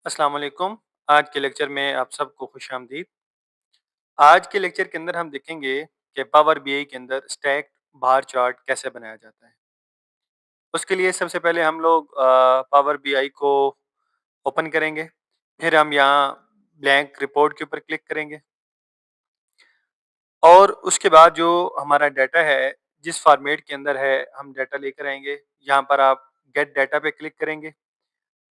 अस्सलाम वालेकुम। आज के लेक्चर में आप सबको खुशामदीद। आज के लेक्चर के अंदर हम देखेंगे कि पावर बीआई के अंदर स्टैक्ड बार चार्ट कैसे बनाया जाता है। उसके लिए सबसे पहले हम लोग पावर बीआई को ओपन करेंगे। फिर हम यहाँ ब्लैंक रिपोर्ट के ऊपर क्लिक करेंगे और उसके बाद जो हमारा डाटा है, जिस फॉर्मेट के अंदर है, हम डाटा लेकर आएँगे। यहाँ पर आप गेट डाटा पे क्लिक करेंगे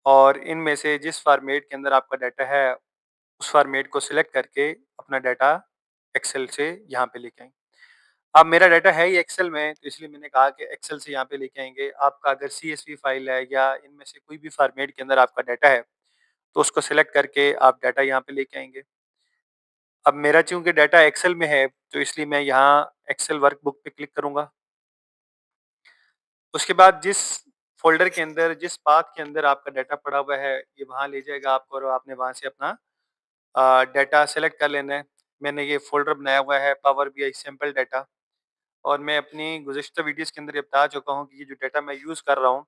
और इनमें से जिस फॉर्मेट के अंदर आपका डाटा है उस फॉर्मेट को सिलेक्ट करके अपना डाटा एक्सेल से यहाँ पे लेके आएँगे। अब मेरा डाटा है ही एक्सेल में, तो इसलिए मैंने कहा कि एक्सेल से यहाँ पे लेके आएँगे। आपका अगर सीएसवी फाइल है या इनमें से कोई भी फॉर्मेट के अंदर आपका डाटा है, तो उसको सिलेक्ट करके आप डाटा यहाँ पे लेके आएँगे। अब मेरा चूँकि डाटा एक्सेल में है, तो इसलिए मैं यहाँ एक्सेल वर्कबुक पे क्लिक करूँगा। उसके बाद जिस फ़ोल्डर के अंदर, जिस पाथ के अंदर आपका डाटा पड़ा हुआ है, ये वहाँ ले जाएगा आपको और आपने वहाँ से अपना डाटा सेलेक्ट कर लेना है। मैंने ये फ़ोल्डर बनाया हुआ है पावर बीआई सैंपल डाटा और मैं अपनी गुज़िश्ता वीडियोज़ के अंदर ये बता चुका हूँ कि ये जो डाटा मैं यूज़ कर रहा हूँ,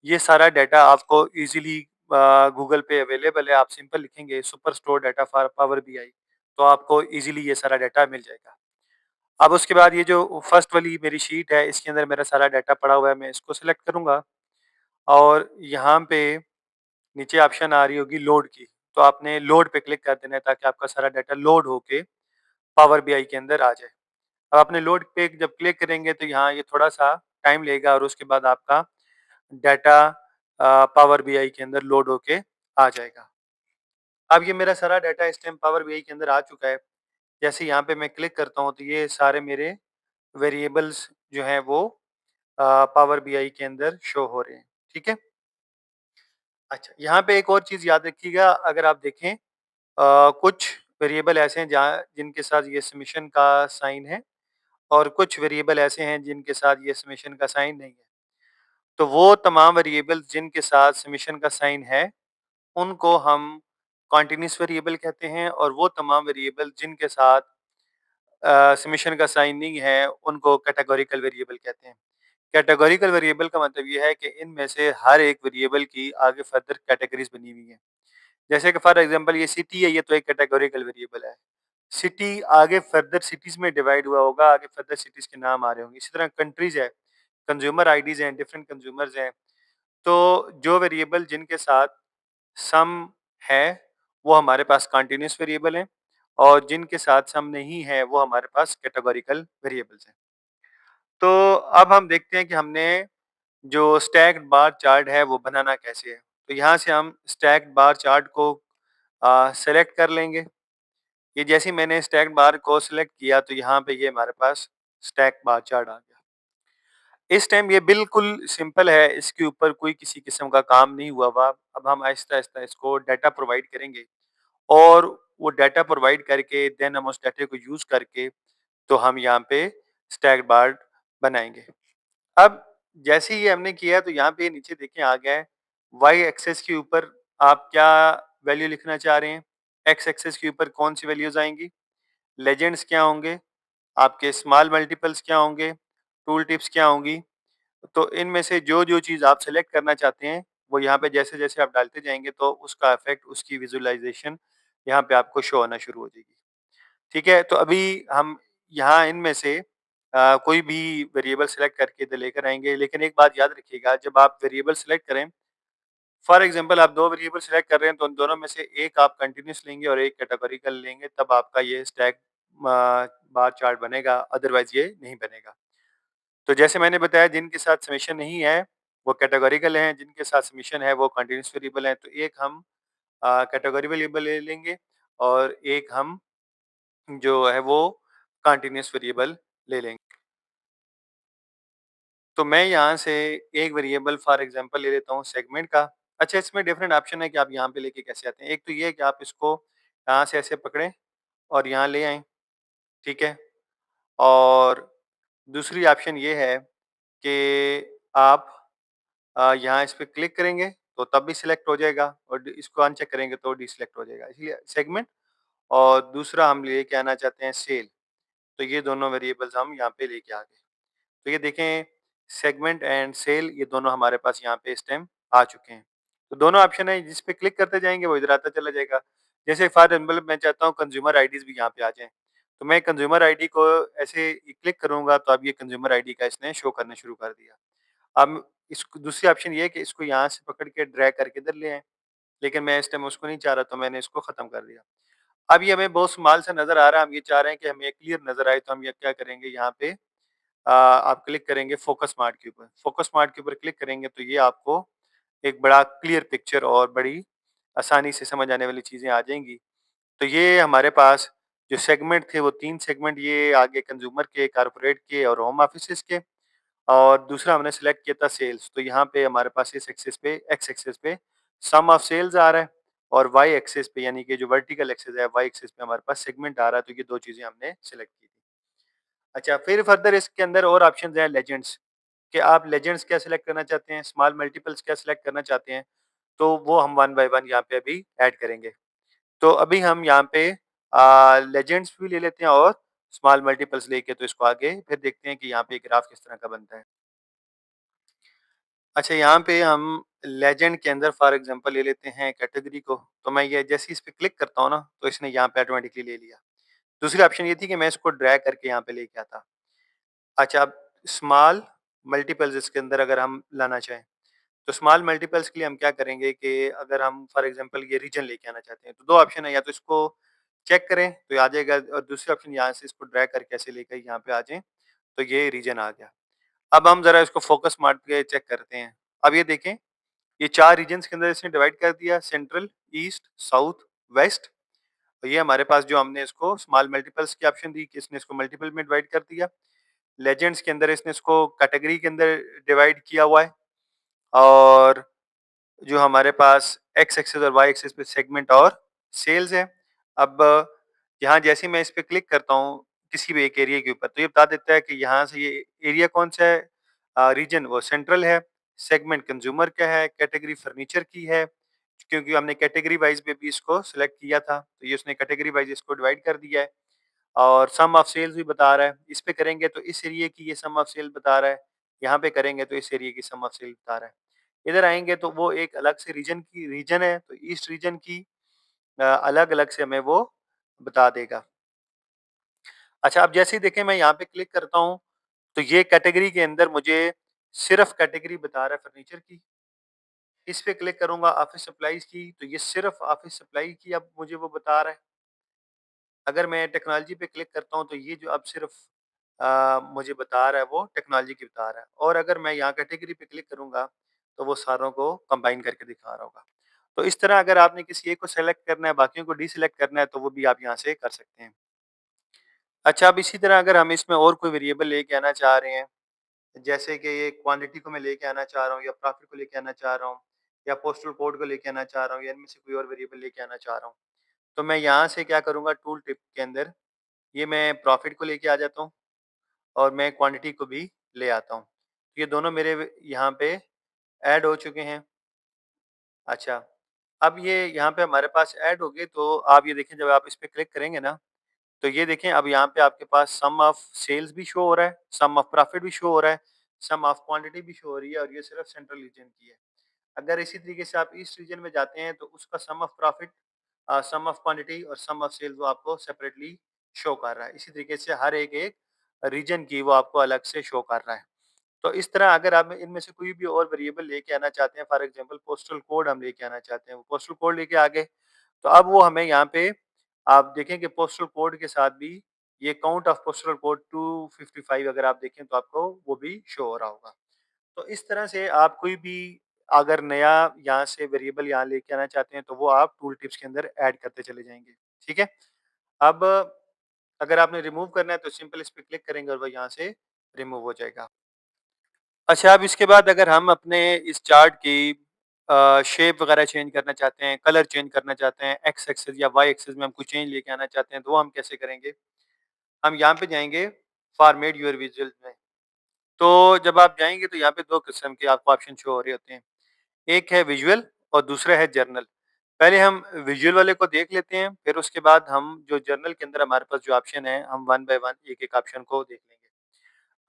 ये सारा डाटा आपको ईज़िली गूगल पे अवेलेबल है। आप सिंपल लिखेंगे super store data for power BI, तो आपको ईज़िली ये सारा डाटा मिल जाएगा। अब उसके बाद ये जो फर्स्ट वाली मेरी शीट है, इसके अंदर मेरा सारा डाटा पड़ा हुआ है, मैं इसको सेलेक्ट करूँगा और यहाँ पे नीचे ऑप्शन आ रही होगी लोड की, तो आपने लोड पे क्लिक कर देना है ताकि आपका सारा डाटा लोड होके पावर बीआई के अंदर आ जाए। अब आपने लोड पे जब क्लिक करेंगे तो यहाँ ये थोड़ा-सा टाइम लेगा और उसके बाद आपका डाटा पावर बीआई के अंदर लोड होके आ जाएगा। अब ये मेरा सारा डाटा इस टाइम पावर बीआई के अंदर आ चुका है। जैसे यहाँ पे मैं क्लिक करता हूँ तो ये सारे मेरे वेरिएबल्स जो हैं वो पावर बीआई के अंदर शो हो रहे हैं। ठीक है? अच्छा, यहाँ पे एक और चीज़ याद रखिएगा, अगर आप देखें कुछ वेरिएबल ऐसे हैं जहाँ जिनके साथ ये समेशन का साइन है और कुछ वेरिएबल ऐसे हैं जिनके साथ ये समेशन का साइन नहीं है। तो वो तमाम वेरिएबल्स जिनके साथ समेशन का साइन है, उनको हम कंटीन्यूअस वेरिएबल कहते हैं और वो तमाम वेरिएबल जिनके साथ समेशन का साइन नहीं है, उनको कैटेगोरिकल वेरिएबल कहते हैं। कैटेगोरिकल वेरिएबल का मतलब ये है कि इनमें से हर एक वेरिएबल की आगे फर्दर कैटेगरीज़ बनी हुई हैं। जैसे कि फॉर एग्ज़ाम्पल ये सिटी है, ये तो एक कैटेगोरिकल वेरिएबल है। सिटी आगे फर्दर सिटीज़ में डिवाइड हुआ होगा, आगे फर्दर सिटीज़ के नाम आ रहे होंगे। इसी तरह कंट्रीज़ है, कंज़्यूमर आईडीज़ हैं, डिफरेंट कंज़्यूमर्स हैं। तो जो वेरिएबल जिनके साथ सम है, वो हमारे पास कंटीन्यूअस वेरिएबल हैं और जिनके साथ सम नहीं है, वो हमारे पास कैटेगोरिकल वेरिएबल्स हैं। तो अब हम देखते हैं कि हमने जो स्टैक्ड बार चार्ट है, वो बनाना कैसे है। तो यहाँ से हम स्टैक्ड बार चार्ट को सेलेक्ट कर लेंगे। ये जैसे ही मैंने स्टैक्ड बार को सिलेक्ट किया तो यहाँ पे ये हमारे पास स्टैक बार चार्ट आ गया। इस टाइम ये बिल्कुल सिंपल है, इसके ऊपर कोई किसी किस्म का काम नहीं हुआ हुआ। अब हम आहिस्ता-आहिस्ता इसको डाटा प्रोवाइड करेंगे और वो डाटा प्रोवाइड करके देन हम उस डाटे को यूज़ करके तो हम यहाँ पे स्टैक्ड बार बनाएँगे। अब जैसे ही ये हमने किया तो यहाँ पे नीचे देखें आ गया है, वाई एक्सिस के ऊपर आप क्या वैल्यू लिखना चाह रहे हैं, एक्स एक्सिस के ऊपर कौन-सी वैल्यूज़ आएँगी, लेजेंड्स क्या होंगे, आपके स्मॉल मल्टीपल्स क्या होंगे, टूल टिप्स क्या होंगी। तो इनमें से जो-जो चीज़ आप सेलेक्ट करना चाहते हैं, वो यहाँ पे जैसे-जैसे आप डालते जाएँगे तो उसका इफ़ेक्ट, उसकी विज़ुअलाइज़ेशन यहाँ पे आपको शो होना शुरू हो जाएगी। ठीक है? तो अभी हम यहाँ इनमें से कोई भी वेरिएबल सेलेक्ट करके इधर लेकर आएँगे, लेकिन एक बात याद रखिएगा, जब आप वेरिएबल सेलेक्ट करें, फॉर एग्ज़ाम्पल आप 2 वेरिएबल सेलेक्ट कर रहे हैं, तो उन दोनों में से एक आप कंटीन्यूअस लेंगे और एक कैटेगोरिकल लेंगे, तब आपका ये स्टैक बार चार्ट बनेगा, अदरवाइज़ ये नहीं बनेगा। तो जैसे मैंने बताया, जिनके साथ समेशन नहीं है, वो कैटेगोरिकल हैं, जिनके साथ समेशन है, वो कंटीन्यूअस वेरिएबल हैं। तो एक हम कैटेगरी वेरिएबल ले लेंगे और एक हम जो है वो कंटीन्यूअस वेरिएबल ले लेंगे। तो मैं यहाँ से एक वेरिएबल फॉर एग्ज़ाम्पल ले लेता हूँ सेगमेंट का। अच्छा, इसमें डिफरेंट ऑप्शन है कि आप यहाँ पे लेके कैसे आते हैं। एक तो ये है कि आप इसको यहाँ से ऐसे पकड़ें और यहाँ ले आएँ, ठीक है? और दूसरी ऑप्शन ये है कि आप यहाँ इस पे क्लिक करेंगे तो तब भी सिलेक्ट हो जाएगा और इसको अनचेक करेंगे तो डिसलेक्ट हो जाएगा। इसलिए सेगमेंट और दूसरा हम लेके आना चाहते हैं सेल, तो ये दोनों वेरिएबल्स हम यहाँ पे लेके आ गए। तो ये देखें, सेगमेंट एंड सेल ये दोनों हमारे पास यहाँ पे इस टाइम आ चुके हैं। तो दोनों ऑप्शन है जिस पे क्लिक करते जाएँगे वो इधर आता चला जाएगा। जैसे फॉर एग्ज़ाम्पल मैं चाहता हूँ कंज़्यूमर आईडीज़ भी यहाँ पे आ जाएँ। तो मैं कंज़्यूमर आईडी को ऐसे ही क्लिक करूँगा तो अब ये कंज़्यूमर आईडी का इसने शो करना शुरू कर दिया। अब इसको दूसरी ऑप्शन ये है कि इसको यहाँ से पकड़ के ड्रैग करके इधर ले आएँ, लेकिन मैं इस टाइम उसको नहीं चाह रहा तो मैंने इसको ख़त्म कर दिया। अब ये हमें बहुत स्मॉल सा नज़र आ रहा है, हम ये चाह रहे हैं कि हमें क्लियर नज़र आए तो हम ये क्या करेंगे यहाँ पे आप क्लिक करेंगे फ़ोकस स्मार्ट के ऊपर। फ़ोकस स्मार्ट के ऊपर क्लिक करेंगे तो ये आपको एक बड़ा क्लियर पिक्चर और बड़ी आसानी से समझ आने वाली चीज़ें आ जाएँगी। तो ये हमारे पास जो सेगमेंट थे वो 3 सेगमेंट ये आगे कंज़्यूमर के, कॉर्पोरेट के और होम ऑफिसेज़ के और दूसरा हमने सिलेक्ट किया था सेल्स। तो यहाँ पे हमारे पास इस एक्सिस पे एक्स एक्सिस पे सम ऑफ सेल्स आ रहा है और वाई एक्सिस पे यानी कि जो वर्टिकल एक्सिस है, वाई एक्सिस पे हमारे पास सेगमेंट आ रहा है। तो ये 2 चीज़ें हमने सिलेक्ट की थी। अच्छा, फिर फर्दर इसके अंदर और ऑप्शंस हैं लेजेंड्स कि आप लेजेंड्स क्या सिलेक्ट करना चाहते हैं, स्मॉल मल्टीपल्स क्या सिलेक्ट करना चाहते हैं, तो वो हम वन बाय वन यहाँ पे अभी ऐड करेंगे। तो अभी हम यहाँ पे लेजेंड्स भी ले लेते हैं और स्मॉल मल्टीपल्स लेके तो इसको आगे फिर देखते हैं कि यहाँ पे ग्राफ किस तरह का बनता है। अच्छा, यहाँ पे हम लेजेंड के अंदर फॉर एग्ज़ाम्पल ले लेते हैं कैटेगरी को, तो मैं ये जैसे ही इस पे क्लिक करता हूँ ना, तो इसने यहाँ पे ऑटोमैटिकली ले लिया। दूसरी ऑप्शन ये थी कि मैं इसको ड्रैग करके यहाँ पे लेके आता। अच्छा, अब स्मॉल मल्टीपल्स इसके अंदर अगर हम लाना चाहें, तो स्मॉल मल्टीपल्स के लिए हम क्या करेंगे कि अगर हम फॉर एग्ज़ाम्पल ये रीजन लेके आना चाहते हैं, तो 2 ऑप्शन है, या तो इसको चेक करें, तो ये आ जाएगा और दूसरी ऑप्शन यहाँ से इसको ड्रैग करके ऐसे लेकर यहाँ पे आ जाएँ, तो ये रीजन आ गया। अब हम ज़रा इसको फ़ोकस मार के चेक करते हैं। अब ये देखें, ये 4 रीजन्स के अंदर इसने डिवाइड कर दिया सेंट्रल, ईस्ट, साउथ, वेस्ट। तो ये हमारे पास जो हमने इसको स्मॉल मल्टीपल्स की ऑप्शन दी कि इसने इसको मल्टीपल में डिवाइड कर दिया। लेजेंड्स के अंदर इसने इसको कैटेगरी के अंदर डिवाइड किया हुआ है और जो हमारे पास एक्स एक्सिस और वाई एक्सिस पे सेगमेंट और सेल्स है। अब यहाँ जैसे ही मैं इस पे क्लिक करता हूँ किसी भी एक एरिया के ऊपर तो ये बता देता है कि यहाँ से ये एरिया कौन सा है, रीजन वो सेंट्रल है, सेगमेंट कंज्यूमर का है, कैटेगरी फर्नीचर की है, क्योंकि हमने कैटेगरी वाइज में भी इसको सिलेक्ट किया था तो ये उसने कैटेगरी वाइज इसको डिवाइड कर दिया है और सम ऑफ सेल्स भी बता रहा है। इस पे करेंगे तो इस एरिया की ये सम ऑफ सेल बता रहा है, यहाँ पे करेंगे तो इस एरिया की सम ऑफ सेल बता रहा है। इधर आएँगे तो वो एक अलग से रीजन है, तो ईस्ट रीजन की अलग-अलग से हमें वो बता देगा। अच्छा, अब जैसे ही देखें मैं यहाँ पे क्लिक करता हूँ, तो ये कैटेगरी के अंदर मुझे सिर्फ़ कैटेगरी बता रहा है फर्नीचर की। इस पे क्लिक करूँगा ऑफ़िस सप्लाइज़ की, तो ये सिर्फ़ ऑफ़िस सप्लाई की अब मुझे वो बता रहा है। अगर मैं टेक्नोलॉजी पे क्लिक करता हूँ, तो ये जो अब सिर्फ़ मुझे बता रहा है वो टेक्नोलॉजी की बता रहा है और अगर मैं यहाँ कैटेगरी पे क्लिक करूँगा, तो वो सारों को कंबाइन करके दिखा रहा होगा। तो इस तरह अगर आपने किसी एक को सेलेक्ट करना है, बाकियों को डीसेलेक्ट करना है, तो वो भी आप यहाँ से कर सकते हैं। अच्छा, अब इसी तरह अगर हम इसमें और कोई वेरिएबल लेके आना चाह रहे हैं, जैसे कि ये क्वांटिटी को मैं लेके आना चाह रहा हूँ या प्रॉफिट को लेके आना चाह रहा हूँ या पोस्टल कोड को लेके आना चाह रहा हूँ या इनमें से कोई और वेरिएबल लेके आना चाह रहा हूँ, तो मैं यहाँ से क्या करूँगा टूल टिप के अंदर, ये मैं प्रॉफिट को लेके आ जाता हूँ और मैं क्वांटिटी को भी ले आता हूँ। ये दोनों मेरे यहाँ पे ऐड हो चुके हैं। अच्छा, अब ये यहाँ पे हमारे पास ऐड हो गए तो आप ये देखें जब आप इस पे क्लिक करेंगे ना, तो ये देखें अब यहाँ पे आपके पास सम ऑफ सेल्स भी शो हो रहा है, सम ऑफ प्रॉफिट भी शो हो रहा है, सम ऑफ क्वांटिटी भी शो हो रही है और ये सिर्फ सेंट्रल रीजन की है। अगर इसी तरीके से आप ईस्ट रीजन में जाते हैं तो उसका sum of profit, sum of quantity और सम ऑफ सेल्स वो आपको सेपरेटली शो कर रहा है। इसी तरीके से हर एक रीजन की वो आपको अलग से शो कर रहा है। तो इस तरह अगर आप इनमें से कोई भी और वेरिएबल लेके आना चाहते हैं, फॉर एग्जांपल पोस्टल कोड हम लेके आना चाहते हैं, वो पोस्टल कोड लेके आ गए, तो अब वो हमें यहाँ पे आप देखें कि पोस्टल कोड के साथ भी ये काउंट ऑफ पोस्टल कोड 255 अगर आप देखें तो आपको वो भी शो हो रहा होगा। तो इस तरह से आप कोई भी अगर नया यहाँ से वेरिएबल यहाँ लेके आना चाहते हैं, तो वो आप टूल टिप्स के अंदर ऐड करते चले जाएँगे, ठीक है? अब अगर आपने रिमूव करना है तो सिंपल इस पे क्लिक करेंगे और वो यहाँ से रिमूव हो जाएगा। अच्छा, अब इसके बाद अगर हम अपने इस चार्ट की शेप वगैरह चेंज करना चाहते हैं, कलर चेंज करना चाहते हैं, एक्स एक्सिस या वाई एक्सिस में हम कुछ चेंज लेके आना चाहते हैं, तो वो हम कैसे करेंगे? हम यहाँ पे जाएँगे फॉर्मेट योर विजुअल्स में। तो जब आप जाएँगे तो यहाँ पे 2 किस्म के आपको ऑप्शन शो हो रहे होते हैं। एक है विजुअल और दूसरा है जर्नल। पहले हम विजुअल वाले को देख लेते हैं, फिर उसके बाद हम जो जर्नल के अंदर हमारे पास जो ऑप्शन है, हम वन बाय वन एक-एक ऑप्शन को देख लेंगे।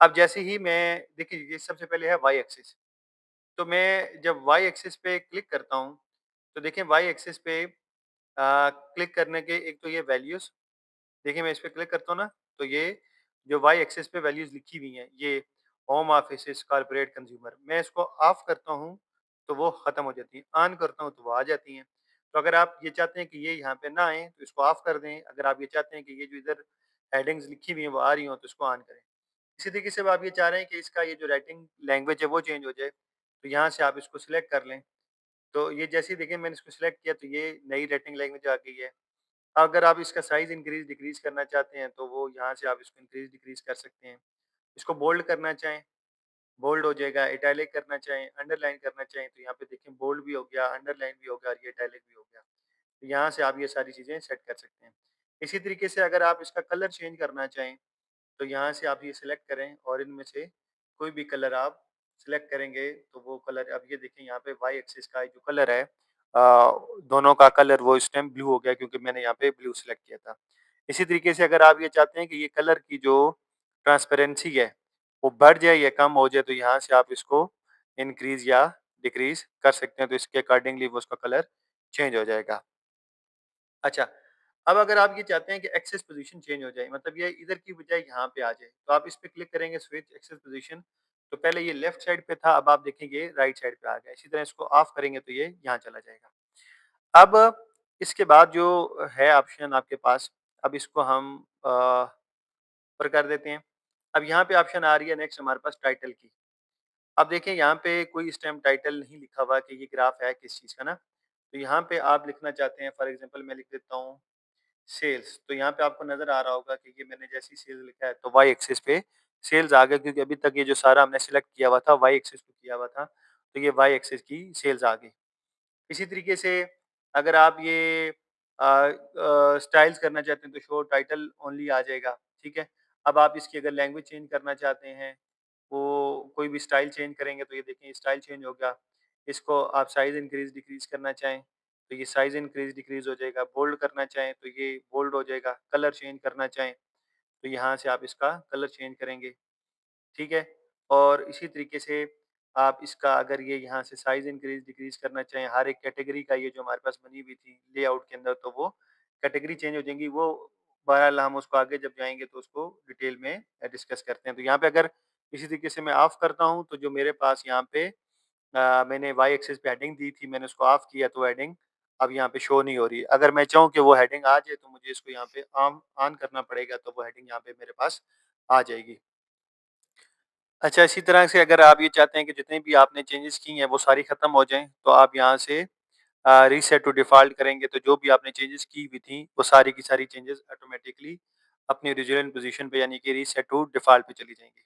अब जैसे ही मैं देखिए ये सबसे पहले है वाई एक्सिस। तो मैं जब वाई एक्सिस पे क्लिक करता हूँ, तो देखिए वाई एक्सिस पे क्लिक करने के एक तो ये वैल्यूज़, देखिए मैं इस पे क्लिक करता हूँ ना, तो ये जो वाई एक्सिस पे वैल्यूज़ लिखी हुई हैं, ये होम ऑफिसेज़, कॉर्पोरेट, कंज्यूमर, मैं इसको ऑफ करता हूँ, तो वो खत्म हो जाती हैं, ऑन करता हूँ तो वो आ जाती हैं। तो अगर आप ये चाहते हैं कि ये यहाँ पे ना आएँ, तो इसको ऑफ कर दें। अगर आप ये चाहते हैं कि ये जो इधर हेडिंग्स लिखी हुई हैं, वो आ रही हों, तो इसको ऑन करें। इसी तरीके से अब आप ये चाह रहे हैं कि इसका ये जो राइटिंग लैंग्वेज है, वो चेंज हो जाए, तो यहाँ से आप इसको सिलेक्ट कर लें। तो ये जैसे ही देखिए मैंने इसको सिलेक्ट किया, तो ये नई राइटिंग लैंग्वेज आ गई है। अगर आप इसका साइज़ इंक्रीज़ डिक्रीज़ करना चाहते हैं, तो वो यहाँ से आप इसको इंक्रीज़ डिक्रीज़ कर सकते हैं। इसको बोल्ड करना चाहें, बोल्ड हो जाएगा, इटैलिक करना चाहें, अंडरलाइन करना चाहें, तो यहाँ पे देखें बोल्ड भी हो गया, अंडरलाइन भी हो गया और ये इटैलिक भी हो गया। तो यहाँ से आप ये सारी चीज़ें सेट कर सकते हैं। इसी तरीके से अगर आप इसका कलर चेंज करना चाहें, तो यहाँ से आप ये सिलेक्ट करें और इनमें से कोई भी कलर आप सिलेक्ट करेंगे, तो वो कलर अब ये देखें यहाँ पे वाई एक्सिस का जो कलर है, दोनों का कलर वो इस टाइम ब्लू हो गया क्योंकि मैंने यहाँ पे ब्लू सिलेक्ट किया था। इसी तरीके से अगर आप ये चाहते हैं कि ये कलर की जो ट्रांसपेरेंसी है, वो बढ़ जाए या कम हो जाए, तो यहाँ से आप इसको इंक्रीज़ या डिक्रीज़ कर सकते हैं, तो इसके अकॉर्डिंगली वो उसका कलर चेंज हो जाएगा। अच्छा, अब अगर आप ये चाहते हैं कि एक्सेस पोज़ीशन चेंज हो जाए, मतलब ये इधर की बजाय यहाँ पे आ जाए, तो आप इस पे क्लिक करेंगे स्विच एक्सेस पोज़ीशन, तो पहले ये लेफ्ट साइड पे था, अब आप देखेंगे राइट साइड पे आ गया। इसी तरह इसको ऑफ करेंगे तो ये यहाँ चला जाएगा। अब इसके बाद जो है ऑप्शन आपके पास, अब इसको हम ऊपर कर देते हैं। अब यहाँ पे ऑप्शन आ रही है नेक्स्ट हमारे पास टाइटल की। अब देखिए यहाँ पे कोई इस टाइम टाइटल नहीं लिखा हुआ कि ये ग्राफ है किस चीज़ का ना, तो यहाँ पे आप लिखना चाहते हैं, फॉर एग्ज़ाम्पल मैं लिख देता हूँ सेल्स, तो यहाँ पे आपको नज़र आ रहा होगा कि ये मैंने जैसे ही सेल्स लिखा है, तो वाई एक्सिस पे सेल्स आ गया क्योंकि अभी तक ये जो सारा हमने सिलेक्ट किया हुआ था, वाई एक्सिस पे किया हुआ था, तो ये वाई एक्सिस की सेल्स आ गई। इसी तरीके से अगर आप ये स्टाइल्स करना चाहते हैं, तो शो टाइटल ओनली आ जाएगा, ठीक है? अब आप इसकी अगर लैंग्वेज चेंज करना चाहते हैं, वो कोई भी स्टाइल चेंज करेंगे, तो ये देखिए स्टाइल चेंज हो गया। इसको आप साइज़ इंक्रीज़ डिक्रीज़ करना चाहें, तो ये साइज़ इंक्रीज़ डिक्रीज़ हो जाएगा। बोल्ड करना चाहें, तो ये बोल्ड हो जाएगा। कलर चेंज करना चाहें, तो यहाँ से आप इसका कलर चेंज करेंगे। ठीक है? और इसी तरीके से आप इसका अगर ये यहाँ से साइज़ इंक्रीज़ डिक्रीज़ करना चाहें, हर एक कैटेगरी का ये जो हमारे पास बनी हुई थी लेआउट के अंदर, तो वो कैटेगरी चेंज हो जाएँगी। वो बहरहाल हम उसको आगे जब जाएँगे तो उसको डिटेल में डिस्कस करते हैं। तो यहाँ पे अगर इसी तरीके से मैं ऑफ करता हूँ, तो जो मेरे पास यहाँ पे मैंने वाई एक्सिस पे हेडिंग दी थी, मैंने उसको ऑफ किया, तो हेडिंग अब यहाँ पे शो नहीं हो रही है। अगर मैं चाहूँ कि वो हेडिंग आ जाए, तो मुझे इसको यहाँ पे ऑन करना पड़ेगा, तो वो हेडिंग यहाँ पे मेरे पास आ जाएगी। अच्छा, इसी तरह से अगर आप ये चाहते हैं कि जितनी भी आपने चेंजेज़ की हैं वो सारी ख़त्म हो जाएँ, तो आप यहाँ से रीसेट टू डिफ़ॉल्ट करेंगे, तो जो भी आपने चेंजेज़ की हुई थी, वो सारी की सारी चेंजेज़ ऑटोमैटिकली अपनी ओरिजिनल पोज़ीशन पे यानी कि रीसेट टू डिफ़ॉल्ट पे चली जाएँगी।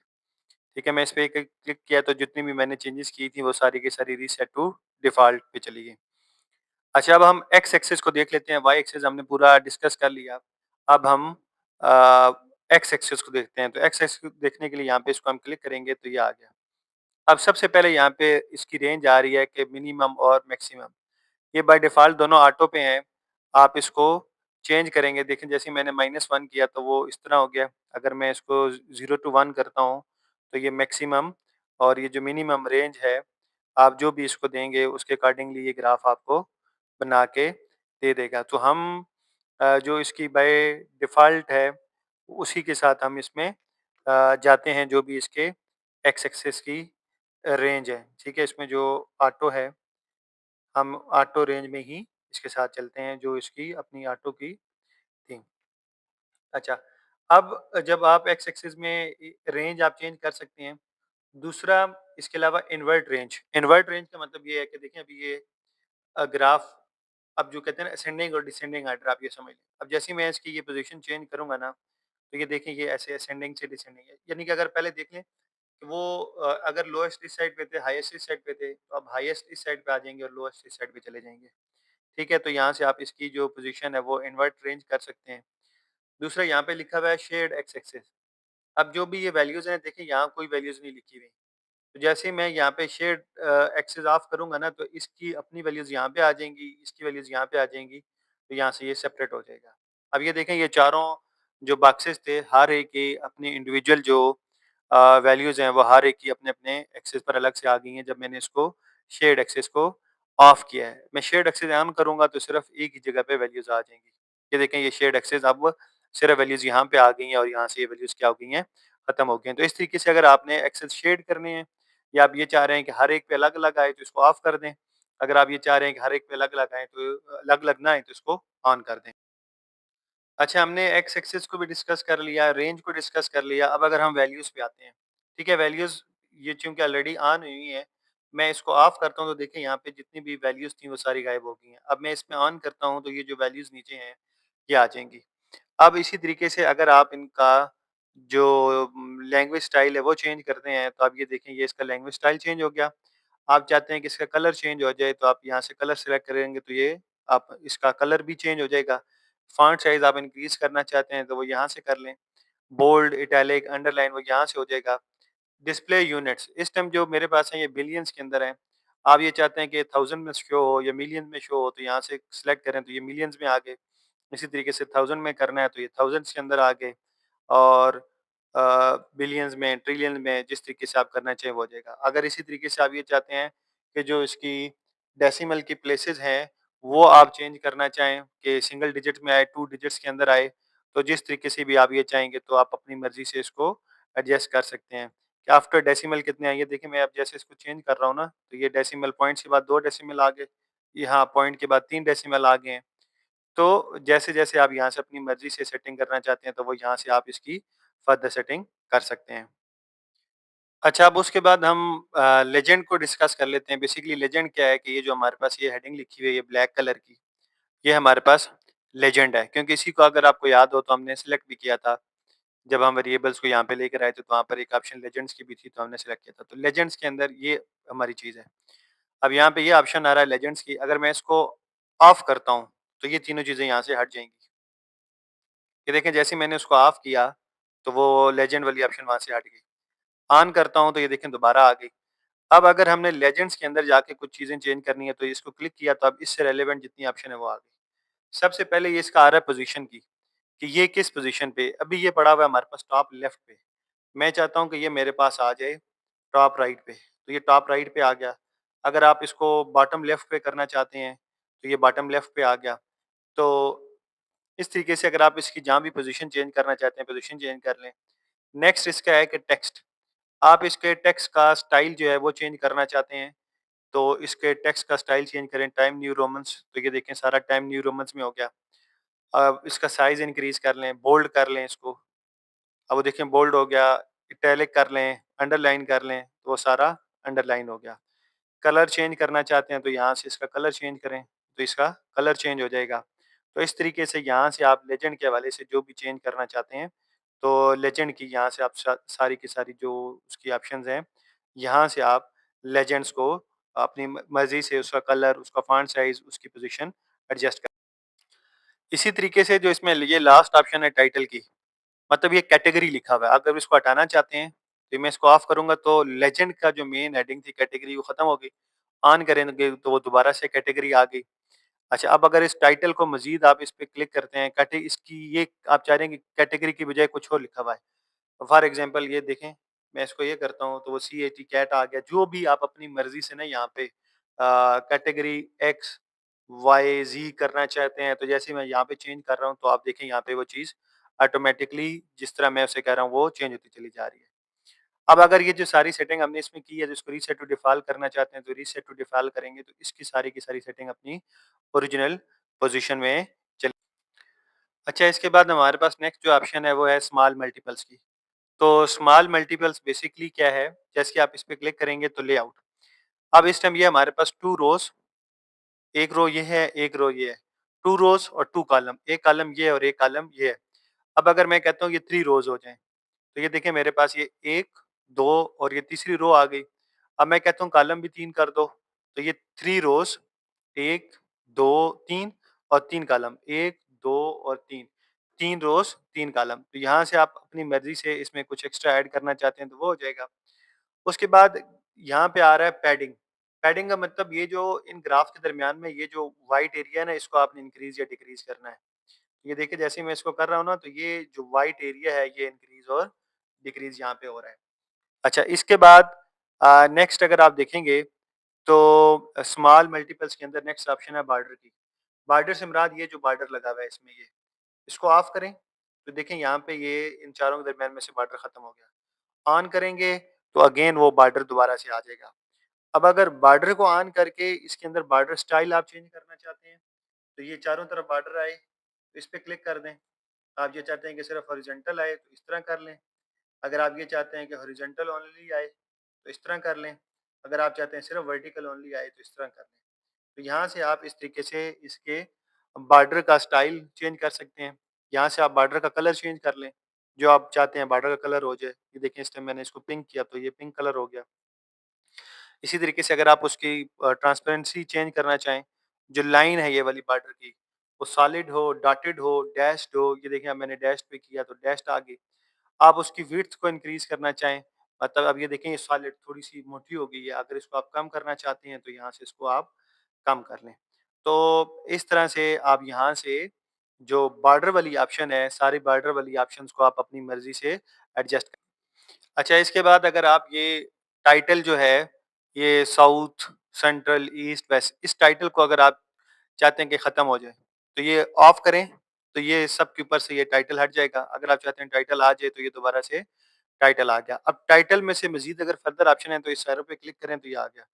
ठीक है, मैं इस पे क्लिक किया तो जितनी भी मैंने चेंजेज़ की थी वो सारी की सारी रीसेट टू डिफ़ॉल्ट पे चली गई। अच्छा, अब हम एक्स एक्सिस को देख लेते हैं, वाई एक्सिस हमने पूरा डिस्कस कर लिया। अब हम अ, एक्स एक्सिस को देखते हैं, तो एक्स एक्सिस को देखने के लिए यहाँ पे इसको हम क्लिक करेंगे तो ये आ गया। अब सबसे पहले यहाँ पे इसकी रेंज आ रही है कि मिनिमम और मैक्सिमम। ये बाय डिफ़ॉल्ट दोनों ऑटो पे हैं। आप इसको चेंज करेंगे, देखें जैसे ही मैंने -1 किया तो वो इस तरह हो गया। अगर मैं इसको 0 टू 1 करता हूँ, तो ये मैक्सिमम और ये जो मिनिमम रेंज है, आप जो भी इसको देंगे उसके अकॉर्डिंगली ये ग्राफ आपको बना के दे देगा। तो हम जो इसकी बाय डिफ़ॉल्ट है, उसी के साथ हम इसमें जाते हैं जो भी इसके एक्स एक्सिस की रेंज है, ठीक है? इसमें जो ऑटो है, हम ऑटो रेंज में ही इसके साथ चलते हैं जो इसकी अपनी ऑटो की थी। अच्छा, अब जब आप एक्स एक्सिस में रेंज आप चेंज कर सकते हैं। दूसरा इसके अलावा इन्वर्ट रेंज। इन्वर्ट रेंज का मतलब ये है कि देखिए अभी ये ग्राफ अब जो कहते हैं ना असेंडिंग और डिसेंडिंग आर्डर, आप ये समझ लें। अब जैसे ही मैं इसकी ये पोज़ीशन चेंज करूँगा ना, तो ये देखिए ये ऐसे असेंडिंग से डिसेंडिंग है। यानी कि अगर पहले देख लें कि वो अगर लोएस्ट इस साइड पे थे, हाईएस्ट इस साइड पे थे, तो अब हाईएस्ट इस साइड पे आ जाएँगे और लोएस्ट इस साइड पे चले जाएँगे। ठीक है? तो यहाँ से आप इसकी जो पोज़ीशन है वो इन्वर्ट रेंज कर सकते हैं। दूसरा यहाँ पे लिखा हुआ है शेयर्ड एक्स एक्सिस। अब जो भी ये वैल्यूज़ हैं, देखिए यहाँ कोई वैल्यूज़ नहीं लिखी हुई। तो जैसे ही मैं यहाँ पे शेयर्ड एक्सेस ऑफ करूँगा ना, तो इसकी अपनी वैल्यूज़ यहाँ पे आ जाएँगी, इसकी वैल्यूज़ यहाँ पे आ जाएँगी, तो यहाँ से ये सेपरेट हो जाएगा। अब ये देखें ये चारों जो बॉक्सेस थे, हर एक के अपने इंडिविजुअल जो वैल्यूज़ हैं वो हर एक की अपने-अपने एक्सिस पर अलग से आ गई हैं जब मैंने इसको शेयर्ड एक्सिस को ऑफ किया है। मैं शेयर्ड एक्सिस ऑन करूँगा तो सिर्फ़ एक ही जगह पे वैल्यूज़ आ जाएँगी। ये देखें ये शेयर्ड एक्सिस अब सिर्फ़ वैल्यूज़ यहाँ पे आ गई हैं और यहाँ से ये वैल्यूज़ क्या हो गई हैं, खत्म हो गई हैं। तो इस तरीके से अगर आपने एक्सेस शेड करने हैं या आप ये चाह रहे हैं कि हर एक पे अलग-अलग आए तो इसको ऑफ कर दें। अगर आप ये चाह रहे हैं कि हर एक पे अलग-अलग आए तो अलग-अलग ना आए तो इसको ऑन कर दें। अच्छा, हमने एक्स एक्सिस को भी डिस्कस कर लिया, रेंज को डिस्कस कर लिया, अब अगर हम वैल्यूज़ पे आते हैं, ठीक है? वैल्यूज़ ये चूँकि ऑलरेडी ऑन हुई हैं, मैं इसको ऑफ करता हूँ तो देखिए यहाँ पे जितनी भी वैल्यूज़ थी वो सारी गायब हो गई हैं। अब मैं इसमें ऑन करता हूँ तो ये जो वैल्यूज़ नीचे हैं, ये आ जाएँगी। अब इसी तरीके से अगर आप इनका जो लैंग्वेज स्टाइल है वो चेंज करते हैं, तो आप ये देखें ये इसका लैंग्वेज स्टाइल चेंज हो गया। आप चाहते हैं कि इसका कलर चेंज हो जाए तो आप यहाँ से कलर सेलेक्ट करेंगे तो ये आप इसका कलर भी चेंज हो जाएगा। फ़ॉन्ट साइज़ आप इंक्रीज़ करना चाहते हैं तो वो यहाँ से कर लें। बोल्ड, इटैलिक, अंडरलाइन वो यहाँ से हो जाएगा। डिस्प्ले यूनिट्स इस टाइम जो मेरे पास है ये बिलियंस के अंदर है। आप ये चाहते हैं कि 1000 में शो हो या मिलियन में शो हो तो यहाँ से सिलेक्ट करें तो ये मिलियंस में आ गए। इसी तरीके से 1000 में करना है तो ये थाउज़ेंड्स के अंदर आ गए और बिलियंस में, ट्रिलियन में जिस तरीके से आप करना चाहें वो हो जाएगा। अगर इसी तरीके से आप ये चाहते हैं कि जो इसकी डेसिमल की प्लेसेस हैं, वो आप चेंज करना चाहें कि सिंगल डिजिट में आए, 2 डिजिट्स के अंदर आए, तो जिस तरीके से भी आप ये चाहेंगे तो आप अपनी मर्ज़ी से इसको एडजस्ट कर सकते हैं। कि आफ्टर डेसिमल कितने आएँगे देखिए मैं अब जैसे इसको चेंज कर रहा हूँ ना, तो ये डेसिमल पॉइंट्स के बाद 2 डेसिमल आ गए, यहाँ पॉइंट के बाद 3 डेसिमल आ गए हैं। तो जैसे-जैसे आप यहाँ से अपनी मर्ज़ी से सेटिंग करना चाहते हैं, तो वो यहाँ से आप इसकी फर्दर सेटिंग कर सकते हैं। अच्छा, अब उसके बाद हम लेजेंड को डिस्कस कर लेते हैं। बेसिकली लेजेंड क्या है कि ये जो हमारे पास ये हेडिंग लिखी हुई है, ये ब्लैक कलर की, ये हमारे पास लेजेंड है। क्योंकि इसी को अगर आपको याद हो तो हमने सेलेक्ट भी किया था। जब हम वेरिएबल्स को यहाँ पे लेकर आए थे, तो वहाँ पर एक ऑप्शन लेजेंड्स की भी थी, तो हमने सेलेक्ट किया था। तो लेजेंड्स के अंदर ये हमारी चीज़ है। अब यहाँ पे ये ऑप्शन आ रहा है लेजेंड्स की, अगर मैं इसको ऑफ करता हूँ, तो ये तीनों चीज़ें यहाँ से हट जाएँगी। ये देखें जैसे ही मैंने उसको ऑफ किया, तो वो लेजेंड वाली ऑप्शन वहाँ से हट गई। ऑन करता हूँ तो ये देखें दोबारा आ गई। अब अगर हमने लेजेंड्स के अंदर जाके कुछ चीज़ें चेंज करनी है तो इसको क्लिक किया तो अब इससे रिलेवेंट जितनी ऑप्शन है वो आ गई। सबसे पहले ये इसका आ रहा है पोज़ीशन की, कि ये किस पोज़ीशन पे अभी ये पड़ा हुआ है हमारे पास टॉप लेफ्ट पे। मैं चाहता हूँ कि ये मेरे पास आ जाए टॉप राइट पे, तो ये टॉप राइट पे आ गया। अगर आप इसको बॉटम लेफ्ट पे करना चाहते हैं, तो ये बॉटम लेफ्ट पे आ गया। तो इस तरीके से अगर आप इसकी जहाँ भी पोज़ीशन चेंज करना चाहते हैं, पोज़ीशन चेंज कर लें। नेक्स्ट इसका है कि टेक्स्ट, आप इसके टेक्स्ट का स्टाइल जो है वो चेंज करना चाहते हैं, तो इसके टेक्स्ट का स्टाइल चेंज करें टाइम न्यू रोमन्स तो ये देखें सारा टाइम न्यू रोमन्स में हो गया। अब इसका साइज़ इंक्रीज़ कर लें, बोल्ड कर लें इसको, अब वो देखें बोल्ड हो गया, इटैलिक कर लें, अंडरलाइन कर लें, तो वो सारा अंडरलाइन हो गया। कलर चेंज करना चाहते हैं तो यहाँ से इसका कलर चेंज करें, तो इसका कलर चेंज हो जाएगा। तो इस तरीके से यहाँ से आप लेजेंड के हवाले से जो भी चेंज करना चाहते हैं, तो लेजेंड की यहाँ से आप सारी की सारी जो उसकी ऑप्शंस हैं, यहाँ से आप लेजेंड्स को अपनी मर्ज़ी से उसका कलर, उसका फ़ॉन्ट साइज़, उसकी पोज़ीशन एडजस्ट कर इसी तरीके से जो इसमें ये लास्ट ऑप्शन है टाइटल की, मतलब ये कैटेगरी लिखा हुआ है, अगर इसको हटाना चाहते हैं, तो मैं इसको ऑफ करूँगा तो लेजेंड का जो मेन हेडिंग थी कैटेगरी वो खत्म हो गई। ऑन करेंगे तो वो दोबारा से कैटेगरी आ गई। अच्छा, अब अगर इस टाइटल को मज़ीद आप इस पे क्लिक करते हैं, कैटे इसकी ये आप चाह रहे हैं कि कैटेगरी की बजाय कुछ और लिखा हुआ है। फॉर एग्ज़ाम्पल ये देखें, मैं इसको ये करता हूँ तो वो CAT कैट आ गया। जो भी आप अपनी मर्ज़ी से ना यहाँ पे कैटेगरी एक्स, वाई, ज़ेड करना चाहते हैं, तो जैसे ही मैं यहाँ पे चेंज कर रहा हूँ, तो आप देखें यहाँ पे वो चीज़ ऑटोमैटिकली जिस तरह मैं उसे कह रहा हूँ, वो चेंज होती चली जा रही है। अब अगर ये जो सारी सेटिंग हमने इसमें की है, जिसको रीसेट टू डिफ़ॉल्ट करना चाहते हैं, तो रीसेट टू डिफ़ॉल्ट करेंगे, तो इसकी सारी की सारी सेटिंग अपनी ओरिजिनल पोज़ीशन में चली अच्छा, इसके बाद हमारे पास नेक्स्ट जो ऑप्शन है, वो है स्मॉल मल्टीपल्स की। तो स्मॉल मल्टीपल्स बेसिकली क्या है, जैसे कि आप इस पे क्लिक करेंगे तो लेआउट। अब इस टाइम ये हमारे पास 2 रोज़, 1 रो ये है, 1 रो ये है। 2 रोज़ और 2 कॉलम, 1 कॉलम ये है और 1 कॉलम ये है। अब अगर मैं कहता हूँ ये 3 रोज़ हो जाएँ, तो ये देखिए मेरे पास ये 1, 2 और ये तीसरी रो आ गई। अब मैं कहता हूँ कॉलम भी 3 कर दो, तो ये 3 रोज़ 1, 2, 3 और 3 कॉलम 1, 2 और 3, 3 रोज़ 3 कॉलम। तो यहाँ से आप अपनी मर्ज़ी से इसमें कुछ एक्स्ट्रा ऐड करना चाहते हैं तो वो हो जाएगा। उसके बाद यहाँ पे आ रहा है पैडिंग। पैडिंग का मतलब ये जो इन ग्राफ के दरमियान में ये जो व्हाइट एरिया है ना, इसको आपने इंक्रीज़ या डिक्रीज़ करना है। ये देखिए जैसे ही मैं इसको कर रहा हूँ ना, तो ये जो व्हाइट एरिया है ये इंक्रीज़ और डिक्रीज़ यहाँ पे हो रहा है। अच्छा इसके बाद नेक्स्ट अगर आप देखेंगे तो स्मॉल मल्टीपल्स के अंदर नेक्स्ट ऑप्शन है बॉर्डर की। बॉर्डर से मुराद ये जो बॉर्डर लगा हुआ है इसमें ये, इसको ऑफ करें, तो देखें यहाँ पे ये इन चारों के दरमियान में से बॉर्डर खत्म हो गया। ऑन करेंगे तो अगेन वो बॉर्डर दोबारा से आ जाएगा। अब अगर बॉर्डर को ऑन करके इसके अंदर बॉर्डर स्टाइल आप चेंज करना चाहते हैं, तो ये चारों तरफ बॉर्डर आए, तो इस पे क्लिक कर दें। आप ये चाहते हैं कि सिर्फ हॉरिजॉन्टल आए तो इस तरह कर लें। अगर आप ये चाहते हैं कि हॉरिजॉन्टल ओनली आए तो इस तरह कर लें। अगर आप चाहते हैं सिर्फ वर्टिकल ओनली आए तो इस तरह कर लें। तो यहाँ से आप इस तरीके से इसके बॉर्डर का स्टाइल चेंज कर सकते हैं। यहाँ से आप बॉर्डर का कलर चेंज कर लें, जो आप चाहते हैं बॉर्डर का कलर हो जाए। ये देखें इस टाइम मैंने इसको पिंक किया तो ये पिंक कलर हो गया। इसी तरीके से अगर आप उसकी ट्रांसपेरेंसी चेंज करना चाहें, जो लाइन है ये वाली बॉर्डर की, वो सॉलिड हो, डॉटेड हो, डैश्ड हो, ये देखिए अब मैंने डैश पे किया तो डैश्ड आ गई। आप उसकी विड्थ को इंक्रीज़ करना चाहें, मतलब अब ये देखें ये सॉलिड थोड़ी-सी मोटी हो गई है, अगर इसको आप कम करना चाहते हैं तो यहाँ से इसको आप कम कर लें। तो इस तरह से आप यहाँ से जो बॉर्डर वाली ऑप्शन है, सारी बॉर्डर वाली ऑप्शंस को आप अपनी मर्ज़ी से एडजस्ट कर। अच्छा इसके बाद अगर आप ये टाइटल जो है, ये साउथ, सेंट्रल, ईस्ट, वेस्ट इस टाइटल को अगर आप चाहते हैं कि ख़त्म हो जाए, तो ये ऑफ करें, तो ये सब के ऊपर से ये टाइटल हट जाएगा। अगर आप चाहते हैं टाइटल आ जाए तो ये दोबारा से टाइटल आ गया। अब टाइटल में से मज़ीद अगर फर्दर ऑप्शन है तो इस एरो पे क्लिक करें तो ये आ गया।